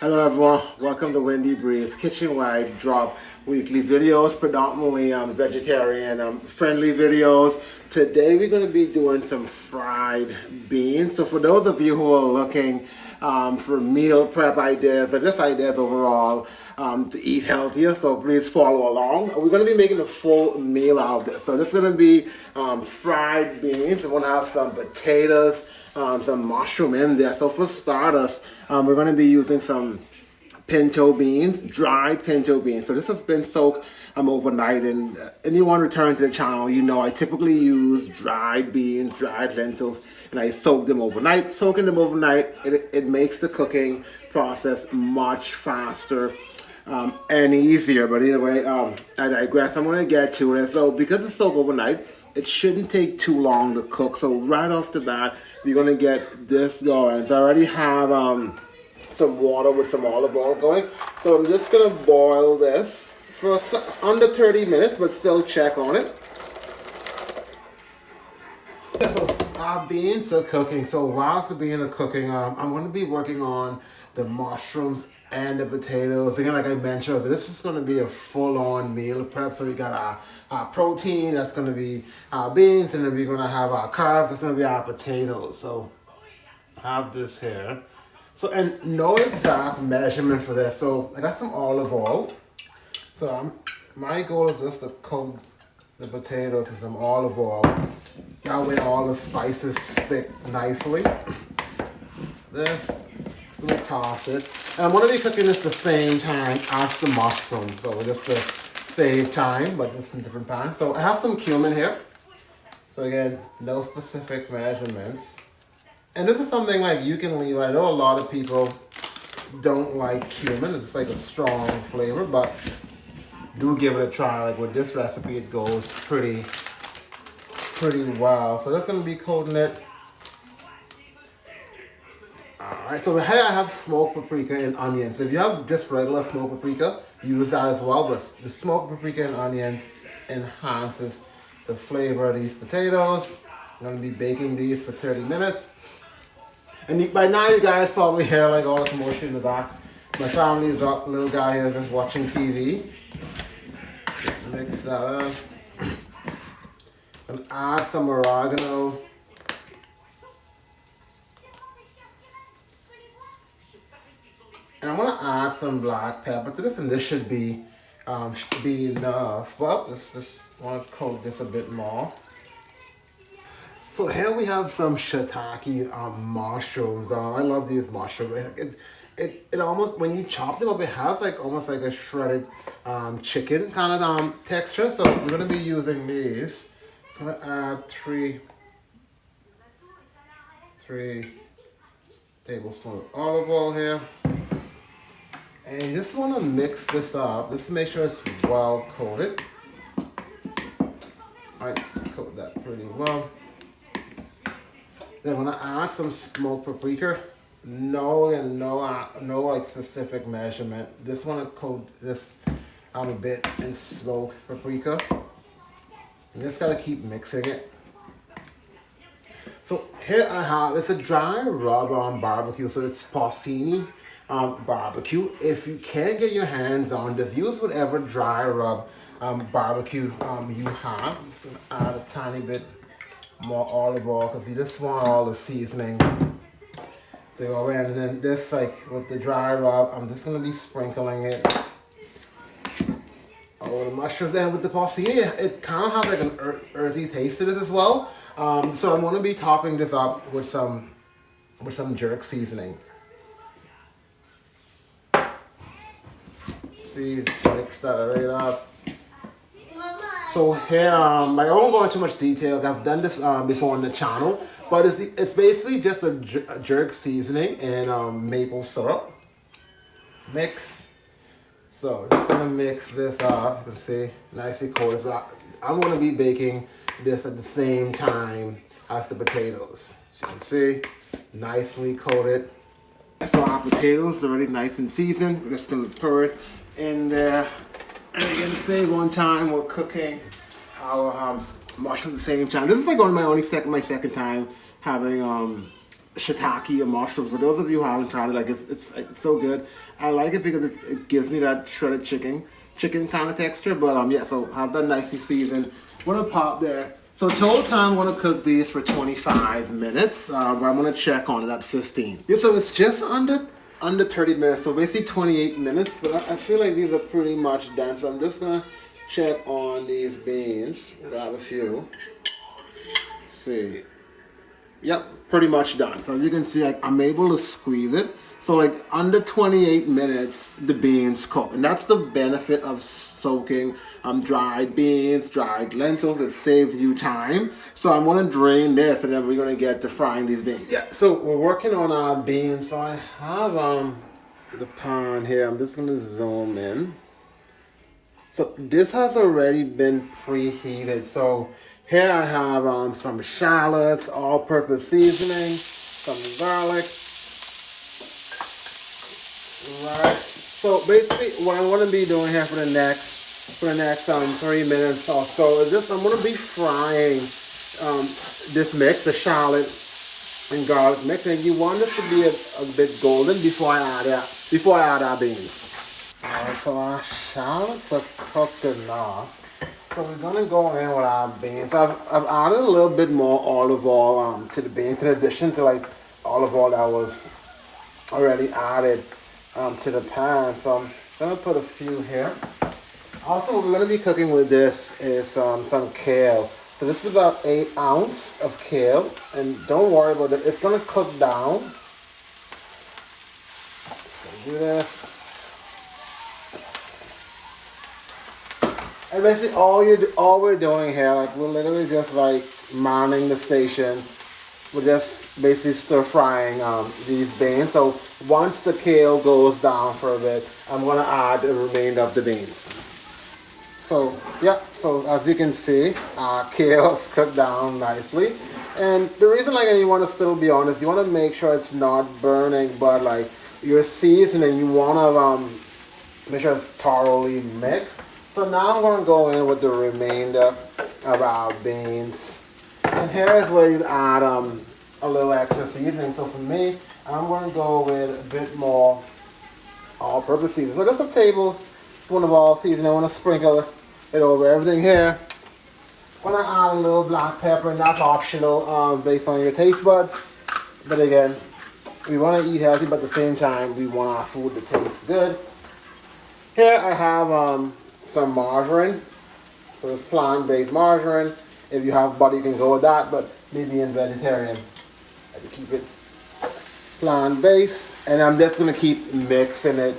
Hello everyone, welcome to Windy Breeze Kitchen, where I drop weekly videos, predominantly vegetarian friendly videos. Today we're going to be doing some fried beans. So for those of you who are looking for meal prep ideas or just ideas overall to eat healthier, so please follow along. We're going to be making a full meal out of this. So this is going to be fried beans. We're going to have some potatoes, some mushroom in there. So for starters, we're going to be using some pinto beans, dried pinto beans. So this has been soaked overnight, and anyone returning to the channel, you know I typically use dried beans, dried lentils, and I soak them overnight. Soaking them overnight, it makes the cooking process much faster and easier. But anyway, I digress. I'm going to get to it. So because it's soaked overnight, it shouldn't take too long to cook. So right off the bat, you're going to get this going. So I already have some water with some olive oil going. So I'm just going to boil this for under 30 minutes, but still check on it. So our beans are cooking. So whilst the beans are cooking, I'm going to be working on the mushrooms and the potatoes. Again, like I mentioned, this is going to be a full-on meal prep. So we got our protein, that's going to be our beans, and then we're going to have our carbs, that's going to be our potatoes. So I have this here. So, and no exact measurement for this. So I got some olive oil. So my goal is just to coat the potatoes in some olive oil. That way all the spices stick nicely. This, just gonna toss it. And I'm gonna be cooking this the same time as the mushroom. So just to save time, but just in different pans. So I have some cumin here. So again, no specific measurements. And this is something like you can leave. I know a lot of people don't like cumin. It's like a strong flavor, but do give it a try. Like with this recipe, it goes pretty well. So that's gonna be coating it. Alright, so here I have smoked paprika and onions. If you have just regular smoked paprika, use that as well. But the smoked paprika and onions enhances the flavor of these potatoes. I'm gonna be baking these for 30 minutes. And by now you guys probably hear like all the commotion in the back. My family is up, little guy here is just watching TV. Just mix that up. And add some oregano. And I'm gonna add some black pepper to this, and this should be enough. Well, just want to coat this a bit more. So here we have some shiitake mushrooms. I love these mushrooms. It almost, when you chop them up, it has like almost like a shredded chicken kind of texture. So we're gonna be using these. So I'm gonna add three tablespoons of olive oil here. And you just want to mix this up just to make sure it's well coated. Alright, coat that pretty well. Then I'm gonna add some smoked paprika. No like specific measurement. Just want to coat this a bit in smoked paprika. And just gotta keep mixing it. So here I have, it's a dry rub on barbecue. So it's Porcini BBQ. If you can't get your hands on this, use whatever dry rub barbecue you have. Just gonna add a tiny bit more olive oil because you just want all the seasoning to go in. And then this, like with the dry rub, I'm just gonna be sprinkling it over the mushrooms. Then with the porcini, it kind of has like an earthy taste to this as well. So I'm gonna be topping this up with some jerk seasoning. See, mix that right up. So here, I won't go into much detail. I've done this before on the channel, but it's basically just a jerk seasoning and maple syrup mix. So just gonna mix this up. You can see nicely coated. So I'm gonna be baking this at the same time as the potatoes. As you can see, nicely coated. So our potatoes are already nice and seasoned. We're just gonna throw it in there. And again, the same time we're cooking our mushrooms at the same time. This is like only my second time having shiitake or mushrooms. For those of you who haven't tried it, like it's so good. I like it because it gives me that shredded chicken kind of texture. But yeah, so have that nicely seasoned. I'm gonna pop there. So total time, I'm gonna cook these for 25 minutes, but I'm gonna check on it at 15. Yeah, so it's just under 30 minutes, so basically 28 minutes. But I feel like these are pretty much done. So I'm just gonna check on these beans. Grab a few. Let's see. Yep, pretty much done. So as you can see, like, I'm able to squeeze it. So like under 28 minutes, the beans cook. And that's the benefit of soaking dried beans, dried lentils. It saves you time. So I'm gonna drain this and then we're gonna get to frying these beans. Yeah, so we're working on our beans. So I have the pan here. I'm just gonna zoom in. So this has already been preheated. So here I have some shallots, all-purpose seasoning, some garlic. Right. So basically, what I'm going to be doing here for the next 3 minutes or so is just I'm going to be frying this mix, the shallot and garlic mix, and you want this to be a bit golden before I add our beans. Alright, so our shallots are cooked enough. So we're gonna go in with our beans. I've added a little bit more olive oil to the beans, in addition to like olive oil that was already added to the pan. So I'm gonna put a few here. Also, what we're gonna be cooking with this is some kale. So this is about 8 ounces of kale, and don't worry about it. It's gonna cook down. So do this. And basically all we're doing here, like we're literally just like mounting the station. We're just basically stir frying these beans. So once the kale goes down for a bit, I'm gonna add the remainder of the beans. So yeah, so as you can see, kale is cooked down nicely. And the reason like you want to still be honest, you want to make sure it's not burning, but like your seasoning, you want to make sure it's thoroughly mixed. So now I'm going to go in with the remainder of our beans. And here is where you add a little extra seasoning. So for me, I'm going to go with a bit more all-purpose seasoning. So just a tablespoon of all seasoning. I want to sprinkle it over everything here. I'm going to add a little black pepper, and that's optional based on your taste buds. But again, we want to eat healthy, but at the same time, we want our food to taste good. Here I have some margarine. So it's plant-based margarine. If you have butter, you can go with that, but me being vegetarian, I can keep it plant-based. And I'm just gonna keep mixing it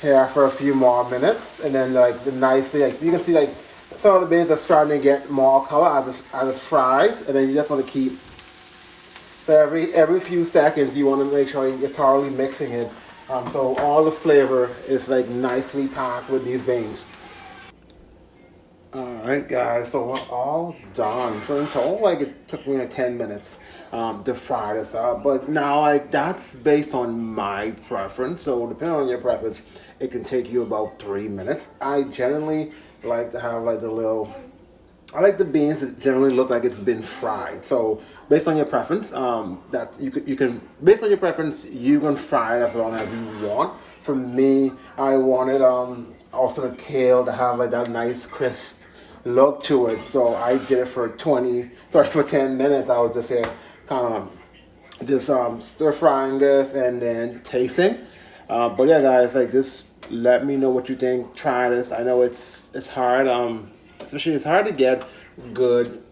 here for a few more minutes. And then like the nicely, like you can see like some of the beans are starting to get more color as it's fried. And then you just want to keep, so every few seconds you want to make sure you're thoroughly mixing it. So all the flavor is like nicely packed with these beans. Alright guys, so we're all done. So in total, like it took me like 10 minutes to fry this up. But now like that's based on my preference. So depending on your preference, it can take you about 3 minutes. I generally like to have like I like the beans that generally look like it's been fried. So based on your preference, that you can based on your preference, you can fry it as long as you want. For me, I wanted also the kale to have like that nice crisp look to it. So I did it for 10 minutes. I was just here kind of just stir frying this and then tasting. But yeah guys, like just let me know what you think. Try this. I know it's hard, especially it's hard to get good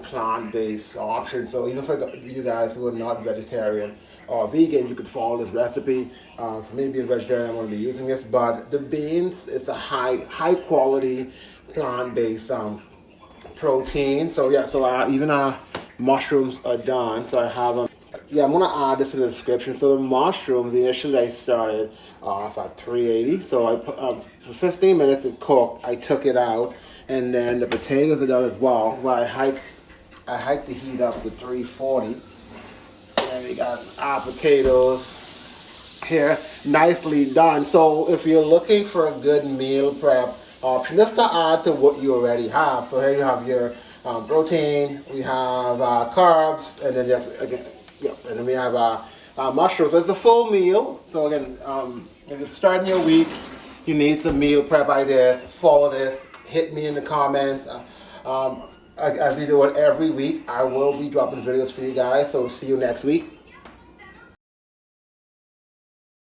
plant-based options. So even for you guys who are not vegetarian or vegan, you could follow this recipe. For me being vegetarian, I'm going to be using this. But the beans, it's a high quality plant-based protein. So yeah, so even our mushrooms are done. So I have yeah, I'm gonna add this in the description. So the mushrooms, initially I started off at 380. So I put for 15 minutes it cooked. I took it out, and then the potatoes are done as well. Well, I hiked the heat up to 340. And we got our potatoes here, nicely done. So if you're looking for a good meal prep option, just to add to what you already have. So here you have your protein, we have carbs, and then just again Yep, and then we have mushrooms. So it's a full meal. So again, if you're starting your week, you need some meal prep ideas. Follow this. Hit me in the comments. As we do it every week, I will be dropping videos for you guys. So see you next week.